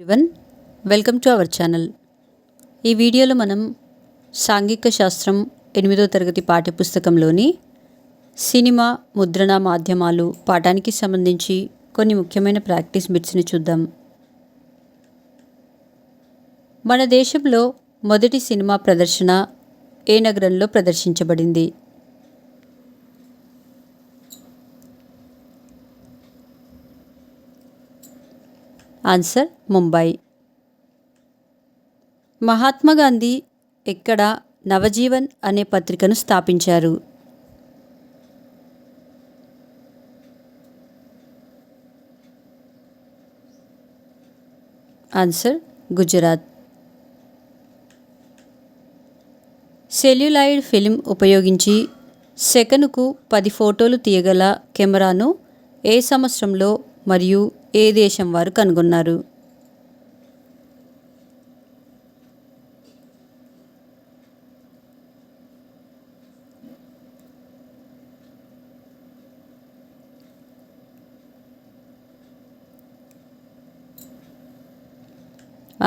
Everyone, welcome to our channel. ఈ వీడియోలో మనం సాంఘిక శాస్త్రం 8వ తరగతి పాఠ్యపుస్తకంలోని సినిమా ముద్రణ మాధ్యమాలు పాఠానికి సంబంధించి కొన్ని ముఖ్యమైన ప్రాక్టీస్ బిట్స్ని చూద్దాం. మన దేశంలో మొదటి సినిమా ప్రదర్శన ఏ నగరంలో ప్రదర్శించబడింది? ఆన్సర్ ముంబై. మహాత్మా గాంధీ ఎక్కడ నవజీవన్ అనే పత్రికను స్థాపించారు? ఆన్సర్ గుజరాత్. సెల్యులాయిడ్ ఫిల్మ్ ఉపయోగించి సెకనుకు 10 ఫోటోలు తీయగల కెమెరాను ఏ సంవత్సరంలో మరియు ఏ దేశం వారు కనుగొన్నారు?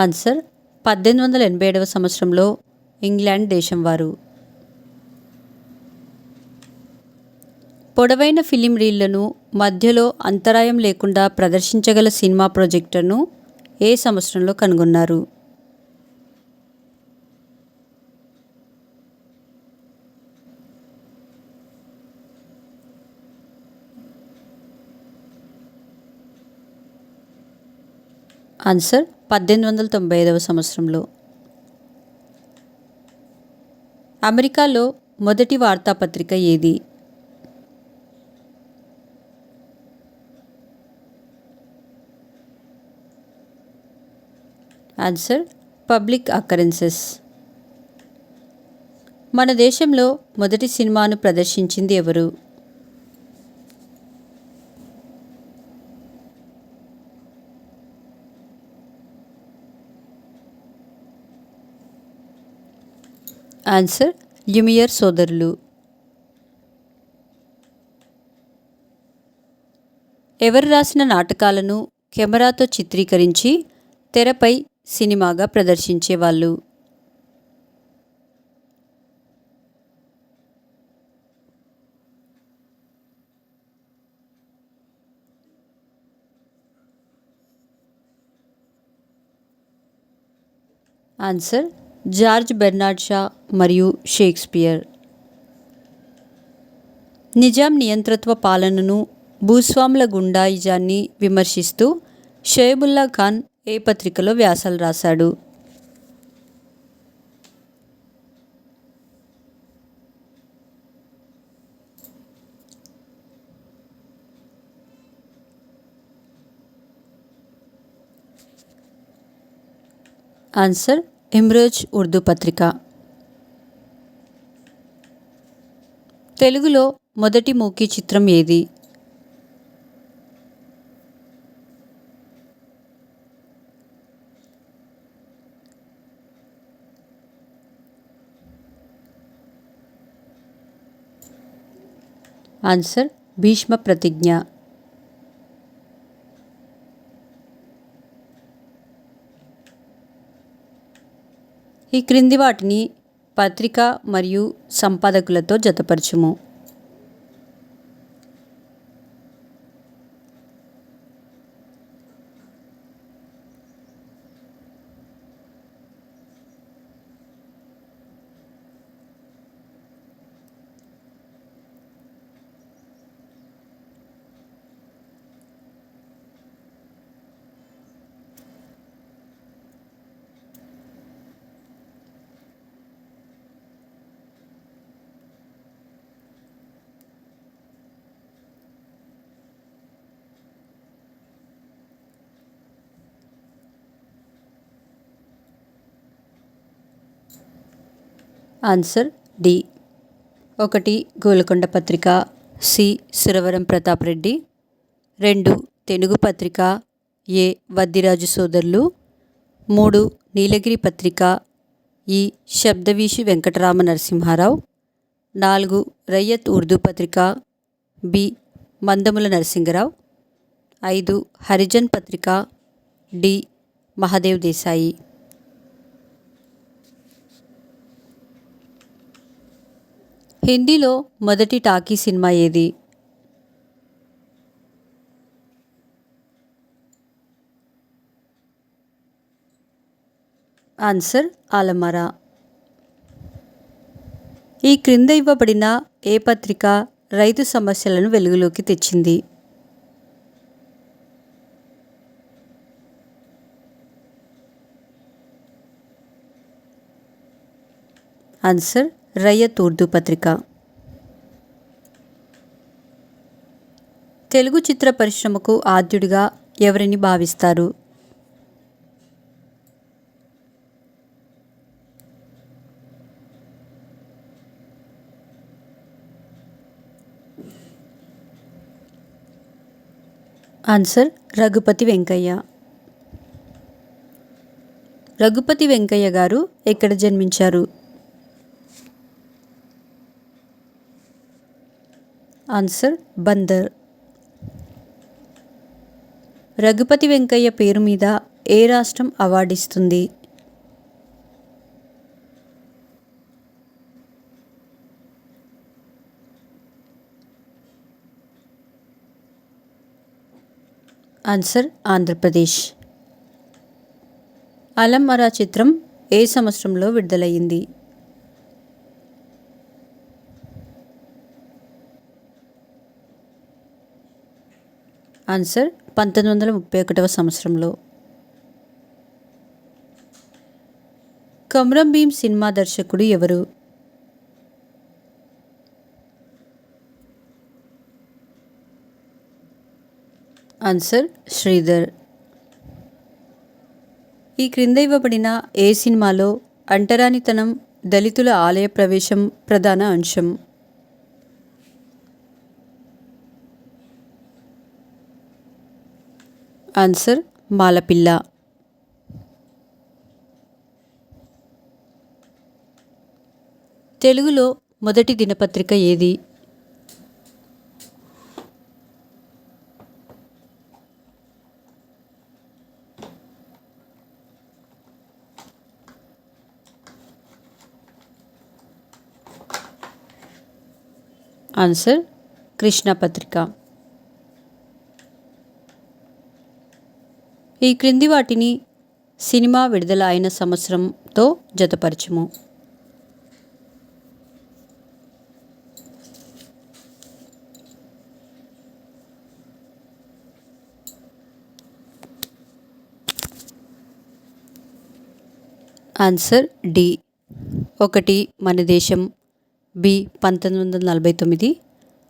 ఆన్సర్ 1887వ సంవత్సరంలో ఇంగ్లాండ్ దేశం వారు. పొడవైన ఫిలిం రీళ్లను మధ్యలో అంతరాయం లేకుండా ప్రదర్శించగల సినిమా ప్రొజెక్టర్ను ఏ సంవత్సరంలో కనుగొన్నారు? ఆన్సర్ 1895వ సంవత్సరంలో. అమెరికాలో మొదటి వార్తాపత్రిక ఏది? Answer public occurrences. మన దేశంలో మొదటి సినిమాను ప్రదర్శించింది ఎవరు? ఆన్సర్ ల్యూమియర్ సోదరులు. ఎవరు రాసిన నాటకాలను కెమెరాతో చిత్రీకరించి తెరపై సినిమాగా ప్రదర్శించేవాళ్ళు? ఆన్సర్ జార్జ్ బెర్నార్డ్ షా మరియు షేక్స్పియర్. నిజాం నియంతృత్వ పాలనను, భూస్వాముల గుండాయిజాన్ని విమర్శిస్తూ షోయబుల్లా ఖాన్ ఏ పత్రికలో వ్యాసాలు రాశాడు? ఆన్సర్ ఇమ్రోజ్ ఉర్దూ పత్రిక. తెలుగులో మొదటి మూకీ చిత్రం ఏది? ఆన్సర్ భీష్మ ప్రతిజ్ఞ. ఈ క్రింది వాటిని పత్రిక మరియు సంపాదకులతో జతపరచుము. Answer D. 1 గోల్కొండ పత్రిక, సి సురవరం ప్రతాప్ రెడ్డి, 2 తెనుగు పత్రిక, ఏ వద్దిరాజు సోదరులు, 3 నీలగిరి పత్రిక, ఈ శబ్దవీషి వెంకటరామ నరసింహారావు, 4 రయ్యత్ ఉర్దూ పత్రిక, బి మందముల నరసింగరావు, 5 హరిజన్ పత్రిక, డి మహాదేవ్ దేశాయి. హిందీలో మొదటి టాకీ సినిమా ఏది? ఆన్సర్ ఆలమరా. ఈ క్రింద ఇవ్వబడిన ఏ పత్రిక రైతు సమస్యలను వెలుగులోకి తెచ్చింది? ఆన్సర్ రయ్యత్ ఉర్దూ పత్రిక. తెలుగు చిత్ర పరిశ్రమకు ఆద్యుడిగా ఎవరిని భావిస్తారు? ఆన్సర్ రఘుపతి వెంకయ్య. రఘుపతి వెంకయ్య గారు ఎక్కడ జన్మించారు? ఆన్సర్ బందర్. రఘుపతి వెంకయ్య పేరు మీద ఏ రాష్ట్రం అవార్డిస్తుంది? ఆన్సర్ ఆంధ్రప్రదేశ్. అలమరా చిత్రం ఏ సంవత్సరంలో విడుదలయ్యింది? ఆన్సర్ 1931వ సంవత్సరంలో. కొమరం భీం సినిమా దర్శకుడు ఎవరు? ఆన్సర్ శ్రీధర్. ఈ క్రింద ఇవ్వబడిన ఏ సినిమాలో అంటరానితనం, దళితుల ఆలయ ప్రవేశం ప్రధాన అంశం? ఆన్సర్ మాలపిల్ల. తెలుగులో మొదటి దినపత్రిక ఏది? ఆన్సర్ కృష్ణ పత్రిక. ఈ క్రింది వాటిని సినిమా విడుదల అయిన సంవత్సరంతో జతపరచుము. Answer D. 1 మన దేశం, బి 1949,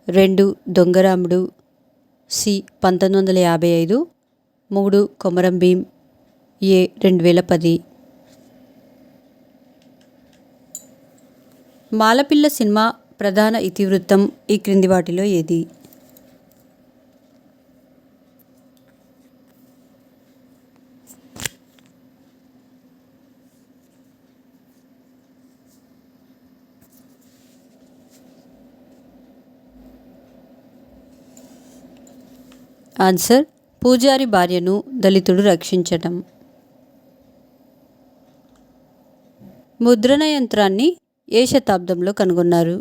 2 దొంగరాముడు, సి 1955, 3 కొమరం భీం, ఏ 2010. మాలపిల్ల సినిమా ప్రధాన ఇతివృత్తం ఈ క్రింది వాటిలో ఏది? ఆన్సర్ పూజారి భార్యను దళితుడు రక్షించటం. ముద్రణ యంత్రాన్ని ఏ శతాబ్దంలో కనుగొన్నారు?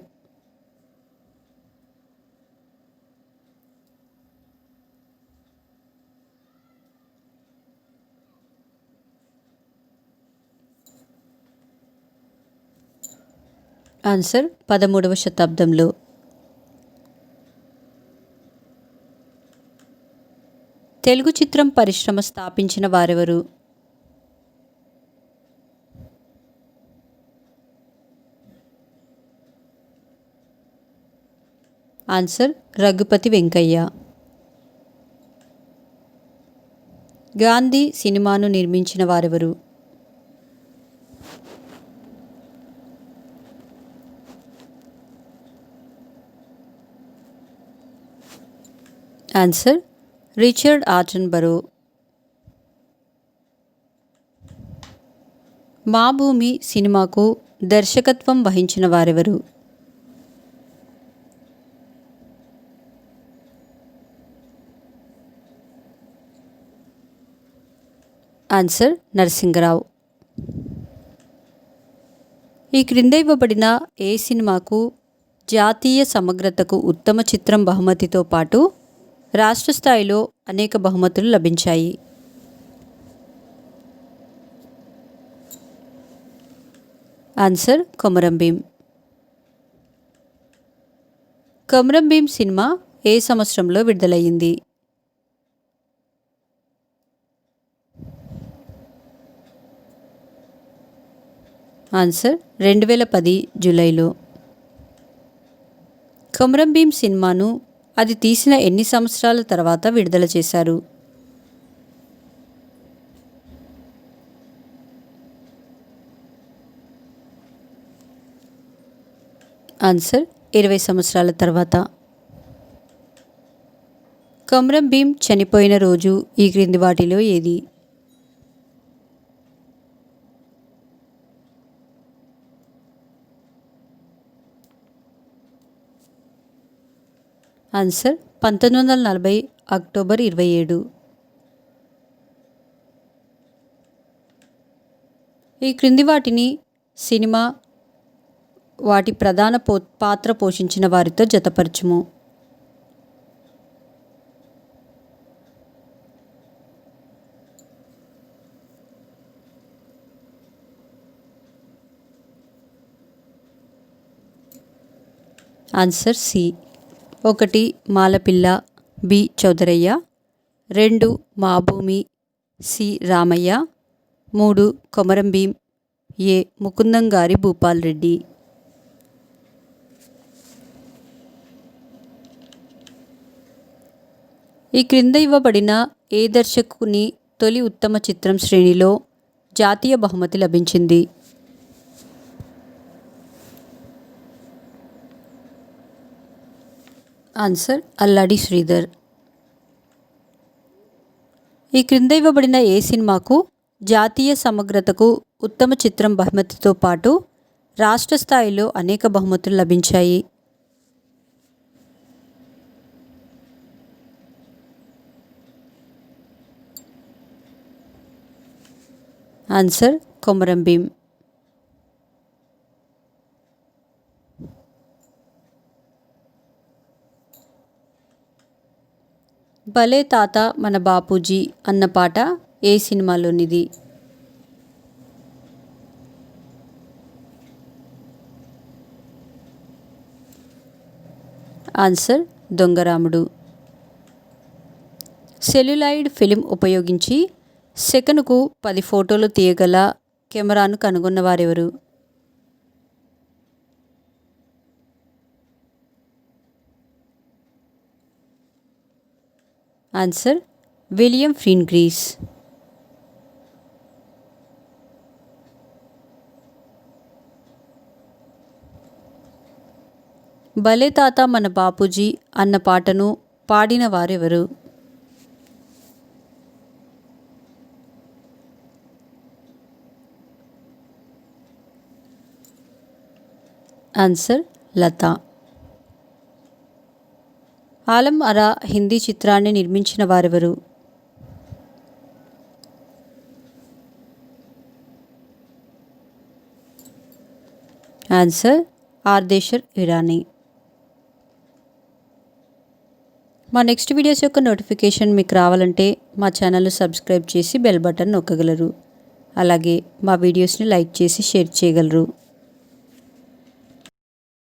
ఆన్సర్ 13వ శతాబ్దంలో. తెలుగు చిత్రం పరిశ్రమ స్థాపించిన వారెవరు? ఆన్సర్ రఘుపతి వెంకయ్య. గాంధీ సినిమాను నిర్మించిన వారెవరు? Answer Richard Attenborough. Maa Bhoomi సినిమాకు దర్శకత్వం వహించిన వారెవరు? ఆన్సర్ నరసింగరావు. ఈ క్రింద ఇవ్వబడిన ఏ సినిమాకు జాతీయ సమగ్రతకు ఉత్తమ చిత్రం బహుమతితో పాటు రాష్ట్ర స్థాయిలో అనేక బహుమతులు లభించాయి? ఆన్సర్ కొమరం భీం. కొమరం భీం సినిమా ఏ సంవత్సరంలో విడుదలయ్యింది? ఆన్సర్ 2010 జూలైలో. కొమరం భీం సినిమాను అది తీసిన ఎన్ని సంవత్సరాల తర్వాత విడుదల చేశారు? ఆన్సర్ 20 సంవత్సరాల తర్వాత. కొమరం భీం చనిపోయిన రోజు ఈ క్రింది వాటిలో ఏది? Answer 1940 October 27. ఈ క్రింది వాటిని సినిమా వాటి ప్రధాన పాత్ర పోషించిన వారితో జతపరచుము. Answer C. 1 Malapilla, B Chowdarayya, 2 Maabhoomi, C Ramayya, 3 Komaram Bheem, A Mukundam గారి భూపాల్ రెడ్డి. ఈ క్రింద ఇవ్వబడిన ఏ దర్శకుని తొలి ఉత్తమ చిత్రం శ్రేణిలో జాతీయ బహుమతి లభించింది? ఆన్సర్ అల్లాడి శ్రీధర్. ఈ క్రింద ఇవ్వబడిన ఏ సినిమాకు జాతీయ సమగ్రతకు ఉత్తమ చిత్రం బహుమతితో పాటు రాష్ట్ర స్థాయిలో అనేక బహుమతులు లభించాయి? ఆన్సర్ కొమరం భీం. భలే తాత మన బాపూజీ అన్న పాట ఏ సినిమాలోనిది? ఆన్సర్ దొంగరాముడు. సెల్యులాయిడ్ ఫిలిం ఉపయోగించి సెకనుకు 10 ఫోటోలు తీయగల కెమెరాను కనుగొన్నవారెవరు? Answer William ఫ్రీన్గ్రీస్. భలే తాత మన బాపూజీ అన్న పాటను పాడిన వారెవరు? ఆన్సర్ లతా. ఆలం అరా హిందీ చిత్రాన్ని నిర్మించిన వారెవరు? ఆన్సర్ ఆర్దేశర్ ఇరానీ. మా నెక్స్ట్ వీడియోస్ యొక్క నోటిఫికేషన్ మీకు రావాలంటే మా ఛానల్ను సబ్స్క్రైబ్ చేసి బెల్ బటన్ నొక్కగలరు. అలాగే మా వీడియోస్ని లైక్ చేసి షేర్ చేయగలరు.